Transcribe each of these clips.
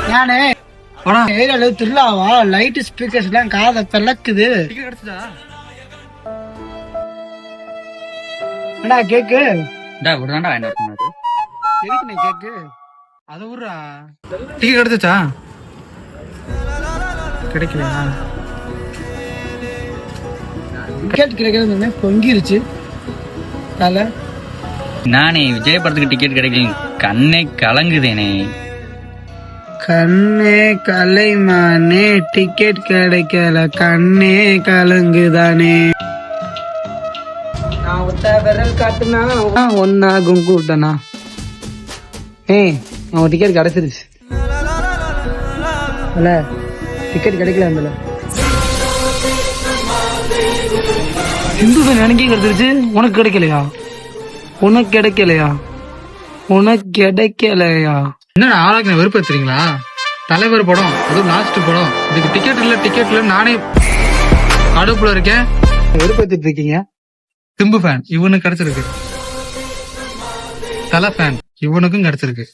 நானே ஏரியால திருவிழாவா light speakers எல்லாம் காதை பிளக்குது. அண்ணா கேக்கு எதுக்குண்ணே கேக்கு? அதை விட்றா. டிக்கெட் கிடைச்சா? கிடைக்கலையா? டிக்கெட் கிடைக்கிறது பொங்கிருச்சு தலை. நானே விஜய் படத்துக்கு டிக்கெட் கிடைக்கல, கண்ணே கலங்குதேனே. கண்ணே கலைமானே டிக்கெட் கிடைக்கல, கண்ணே கலங்குதானே. நான் ஒத்த விரல் காட்டுனா ஒன்னாகும் கூட்டனா. அவன் டிக்கெட் கிடைச்சிருச்சு. அல்ல டிக்கெட் கிடைக்கல. அந்த ஹிந்து எனக்கே கிடைச்சிருச்சு, உனக்கு கிடைக்கலையா? உனக்கு கிடைக்கலையா? உனக்கு கிடைக்கலையா? என்ன ஆளாக்கு வெறுப்பேத்துறீங்களா? தலைவர் படம், அதுவும் லாஸ்ட் படம், இதுக்கு டிக்கெட் இல்ல நானே கடுப்புல இருக்கேன். வெறுப்பேத்திட்டு இருக்கீங்க. சிம்பு ஃபேன் இவனுக்கு கிடைச்சிருக்கு, தலை ஃபேன் இவனுக்கும் கிடைச்சிருக்கு.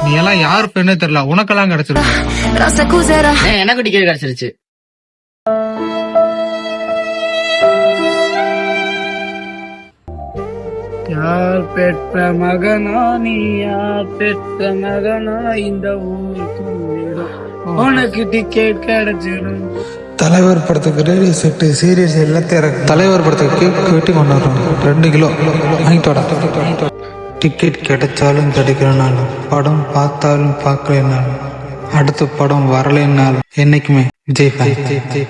நீ எல்லாம் யார் ஃபேனே தெரியல, உனக்கெல்லாம் கிடைச்சிருக்கு. எனக்கு டிக்கெட் கிடைச்சிருச்சு. யார் பெற்ற மகனா நீ, யார் பெற்ற மகனா இந்த ஊருக்கு உனக்கு டிக்கெட் கிடைச்சிடும். தலைவர் படத்துக்கு ரேடியோ செட்டு சீரியஸ் எல்லாத்தையும் தலைவர் படத்துக்கு கேக் வெட்டி கொண்டு வரோம். 2 கிலோ வாங்கிட்டோட. டிக்கெட் கிடைச்சாலும் கிடைக்கலனாலும், படம் பார்த்தாலும் பார்க்கலனாலும், அடுத்த படம் வரலைன்னாலும் என்னைக்குமே விஜய் ஃபேன்.